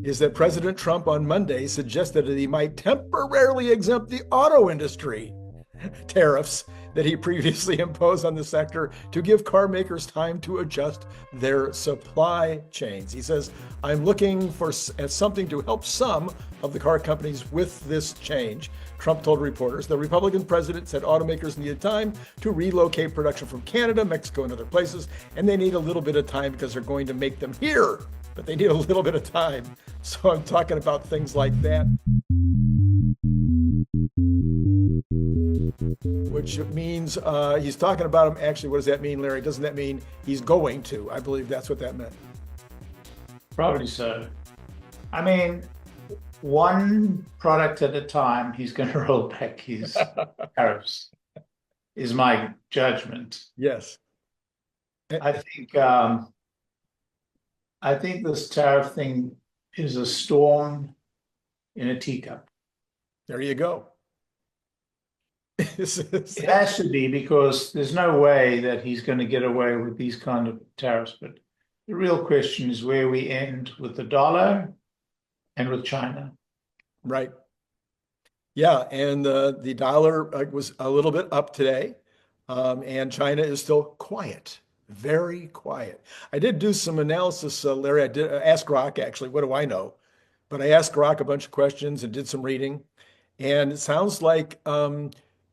is that President Trump on Monday suggested that he might temporarily exempt the auto industry tariffs that he previously imposed on the sector to give car makers time to adjust their supply chains. He says, I'm looking at something to help some of the car companies with this change. Trump told reporters the Republican president said automakers needed time to relocate production from Canada, Mexico, and other places, and they need a little bit of time because they're going to make them here, but they need a little bit of time. So I'm talking about things like that, which means he's talking about them. Actually, what does that mean, Larry? Doesn't that mean he's going to? I believe that's what that meant. Probably so. I mean, one product at a time, he's going to roll back his tariffs, is my judgment. Yes. I think this tariff thing is a storm in a teacup. There you go. It has to be, because there's no way that he's going to get away with these kind of tariffs. But the real question is where we end with the dollar and with China. Right. Yeah, and the dollar was a little bit up today, and China is still quiet, very quiet. I did do some analysis, Larry. I did ask Grok, actually, what do I know? But I asked Grok a bunch of questions and did some reading, and it sounds like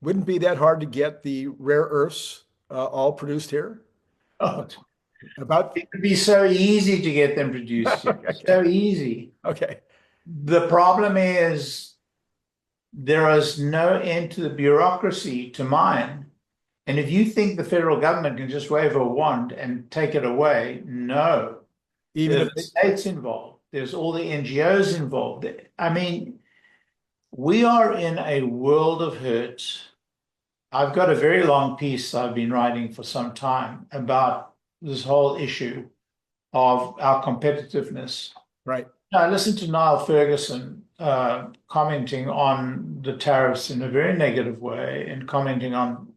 wouldn't be that hard to get the rare earths all produced here. Oh, it would be so easy to get them produced. Okay. So easy. Okay. The problem is there is no end to the bureaucracy to mine. And if you think the federal government can just wave a wand and take it away, no. Even if the states involved, there's all the NGOs involved. I mean, we are in a world of hurt. I've got a very long piece I've been writing for some time about this whole issue of our competitiveness. Right. I listened to Niall Ferguson commenting on the tariffs in a very negative way and commenting on,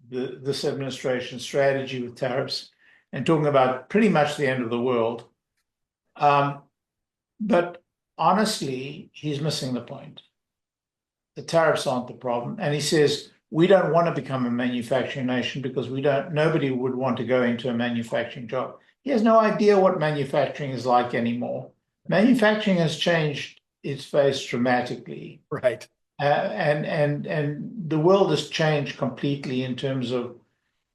this administration's strategy with tariffs and talking about pretty much the end of the world. But honestly, he's missing the point. The tariffs aren't the problem. And he says, we don't want to become a manufacturing nation because nobody would want to go into a manufacturing job. He has no idea what manufacturing is like anymore. Manufacturing has changed its face dramatically. Right. And the world has changed completely in terms of,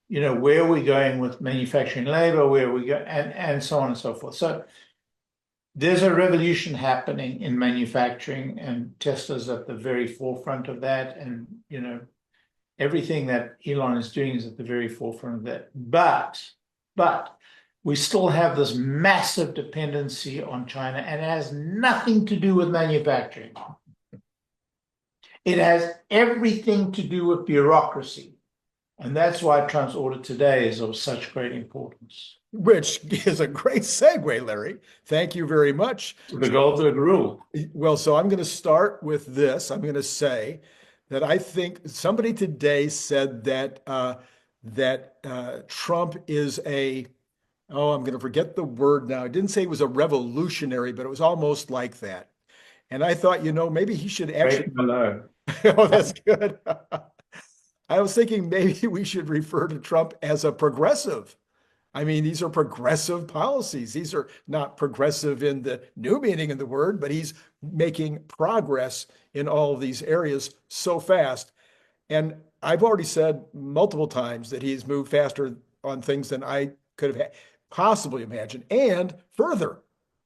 where we're going with manufacturing labor, where we go, and so on and so forth. So there's a revolution happening in manufacturing, and Tesla's at the very forefront of that. And, everything that Elon is doing is at the very forefront of that. But we still have this massive dependency on China, and it has nothing to do with manufacturing. It has everything to do with bureaucracy. And that's why Trump's order today is of such great importance. Which is a great segue, Larry. Thank you very much. The Goldberg rule. Well, so I'm going to start with this. I'm going to say that I think somebody today said that Trump is I'm going to forget the word now. It didn't say he was a revolutionary, but it was almost like that. And I thought, maybe he should actually. Oh, that's good. I was thinking maybe we should refer to Trump as a progressive. I mean, these are progressive policies. These are not progressive in the new meaning of the word, but he's making progress in all of these areas so fast. And I've already said multiple times that he's moved faster on things than I could have possibly imagined. And further,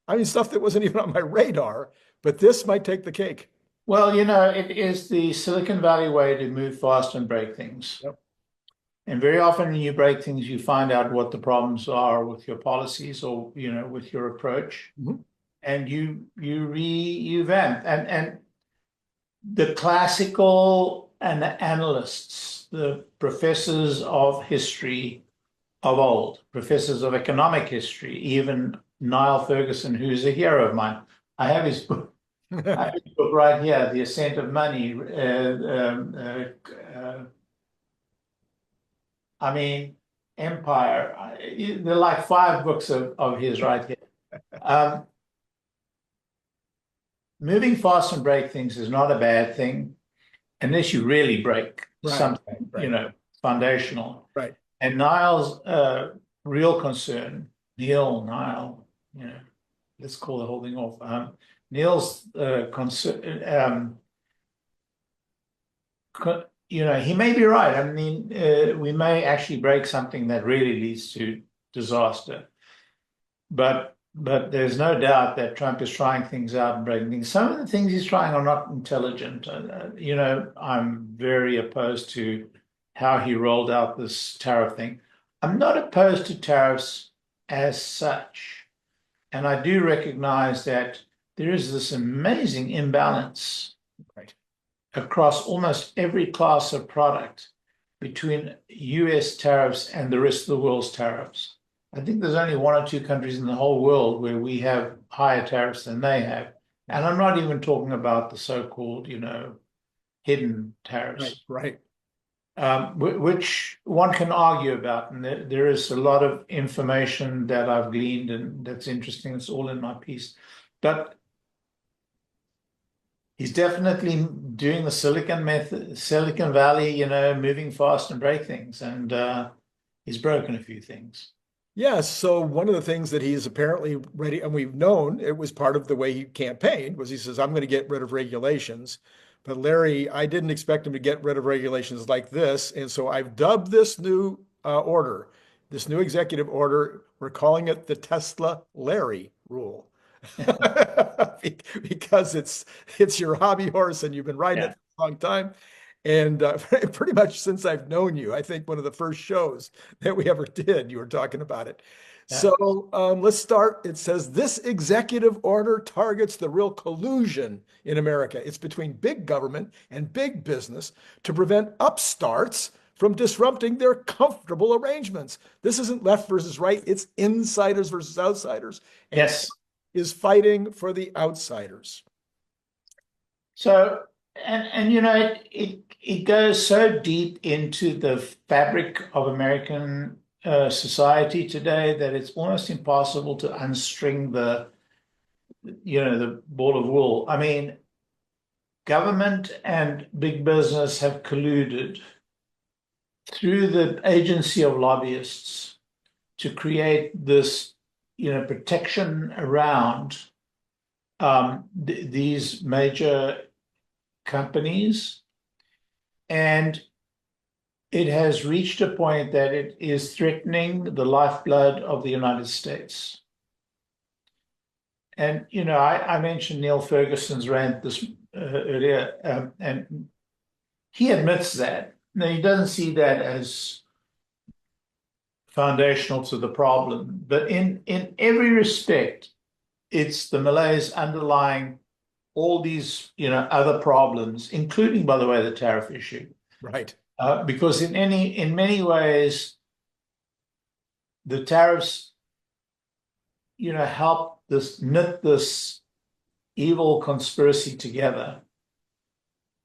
I mean, stuff that wasn't even on my radar, but this might take the cake. Well, it is the Silicon Valley way to move fast and break things. Yep. And very often when you break things, you find out what the problems are with your policies or, with your approach. Mm-hmm. And you revamp. And the classical and the analysts, the professors of history of old, professors of economic history, even Niall Ferguson, who's a hero of mine. I have his book. I have his book right here, The Ascent of Money. I mean, empire. There are like 5 books of his right here. Moving fast and break things is not a bad thing unless you really break something, foundational. Right. And Niall's real concern, Neil, let's call the whole thing off. Neil's concern, he may be right. I mean, we may actually break something that really leads to disaster. But there's no doubt that Trump is trying things out and breaking things. Some of the things he's trying are not intelligent. I'm very opposed to how he rolled out this tariff thing. I'm not opposed to tariffs as such. And I do recognize that there is this amazing imbalance across almost every class of product between US tariffs and the rest of the world's tariffs. I think there's only 1 or 2 countries in the whole world where we have higher tariffs than they have. And I'm not even talking about the so-called, hidden tariffs. Right. Which one can argue about. And there is a lot of information that I've gleaned and that's interesting. It's all in my piece. But he's definitely doing the Silicon Valley, moving fast and break things. And he's broken a few things. Yes. So one of the things that he's apparently ready, and we've known it was part of the way he campaigned, was he says, I'm going to get rid of regulations. But Larry, I didn't expect him to get rid of regulations like this. And so I've dubbed this new order, this new executive order, we're calling it the Tesla Larry rule. Because it's your hobby horse and you've been riding it for a long time. And pretty much since I've known you, I think one of the first shows that we ever did, you were talking about it. Yeah. So let's start. It says this executive order targets the real collusion in America. It's between big government and big business to prevent upstarts from disrupting their comfortable arrangements. This isn't left versus right. It's insiders versus outsiders. And yes. Is fighting for the outsiders. So, and it goes so deep into the fabric of American society today that it's almost impossible to unstring the ball of wool. I mean, government and big business have colluded through the agency of lobbyists to create this protection around these major companies. And it has reached a point that it is threatening the lifeblood of the United States. And, I mentioned Neil Ferguson's rant this earlier, and he admits that. Now, he doesn't see that as foundational to the problem, but in every respect, it's the malaise underlying all these other problems, including, by the way, the tariff issue. Right. Because in many ways, the tariffs help knit this evil conspiracy together.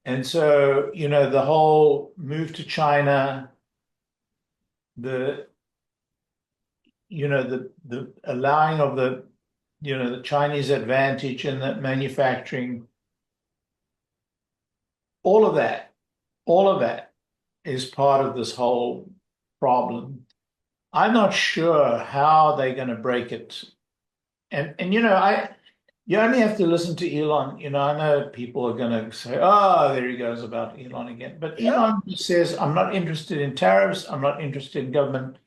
And so the whole move to China, the allowing of the Chinese advantage in the manufacturing, all of that is part of this whole problem. I'm not sure how they're going to break it. And you only have to listen to Elon. I know people are going to say, oh, there he goes about Elon again. But Elon says, I'm not interested in tariffs. I'm not interested in government.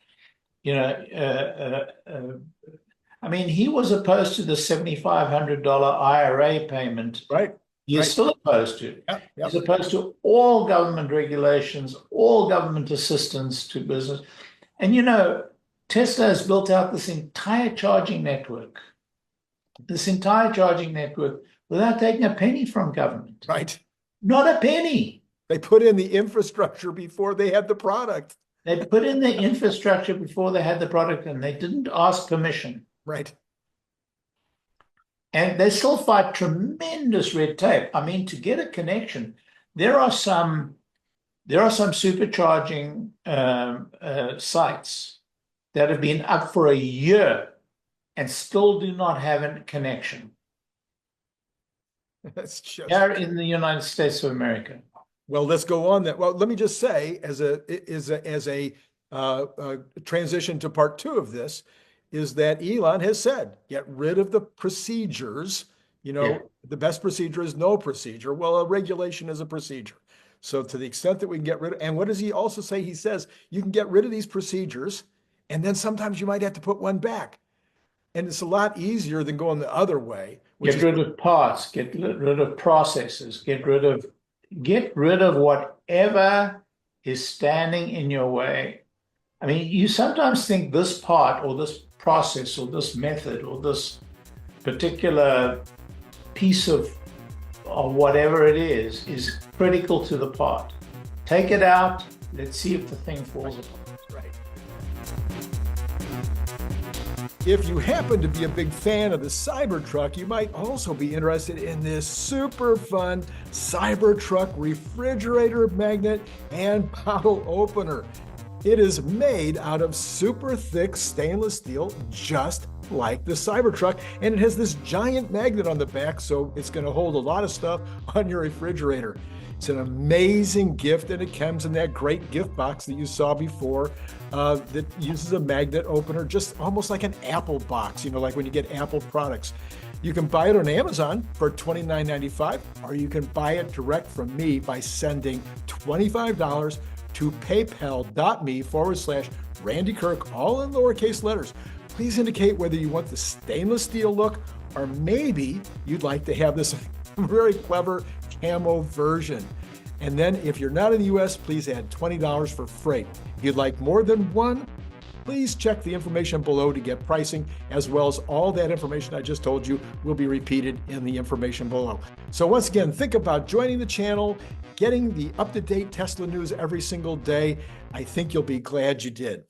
I mean, he was opposed to the $7,500 IRA payment. Right. He's still opposed to it. Yep. He's opposed to all government regulations, all government assistance to business. And, Tesla has built out this entire charging network without taking a penny from government. Right. Not a penny. They put in the infrastructure before they had the product. They put in the infrastructure before they had the product, and they didn't ask permission. Right. And they still fight tremendous red tape. I mean, to get a connection, there are some supercharging sites that have been up for a year and still do not have a connection. That's just Here in the United States of America. well. Let's go on that. Well, let me just say, as a transition to part two of this, is that Elon has said, get rid of the procedures. You know, Yeah. the best procedure is no procedure. Well, a regulation is a procedure. So to the extent that we can get rid of, and what does he also say? He says you can get rid of these procedures, and then sometimes you might have to put one back. And it's a lot easier than going the other way. Get rid of parts, get rid of processes, get rid of whatever is standing in your way. I mean, you sometimes think this part or this process or this method or this particular piece of whatever it is critical to the part. Take it out. Let's see if the thing falls apart. Right. If you happen to be a big fan of the Cybertruck, you might also be interested in this super fun Cybertruck refrigerator magnet and bottle opener. It is made out of super thick stainless steel, just like the Cybertruck, and it has this giant magnet on the back, so it's going to hold a lot of stuff on your refrigerator. It's an amazing gift, and it comes in that great gift box that you saw before that uses a magnet opener, just almost like an Apple box, you know, like when you get Apple products. You can buy it on Amazon for $29.95, or you can buy it direct from me by sending $25 to paypal.me/Randy Kirk, all in lowercase letters. Please indicate whether you want the stainless steel look, or maybe you'd like to have this very clever camo version. And then if you're not in the US, please add $20 for freight. If you'd like more than one, please check the information below to get pricing, as well as all that information I just told you will be repeated in the information below. So once again, think about joining the channel, getting the up-to-date Tesla news every single day. I think you'll be glad you did.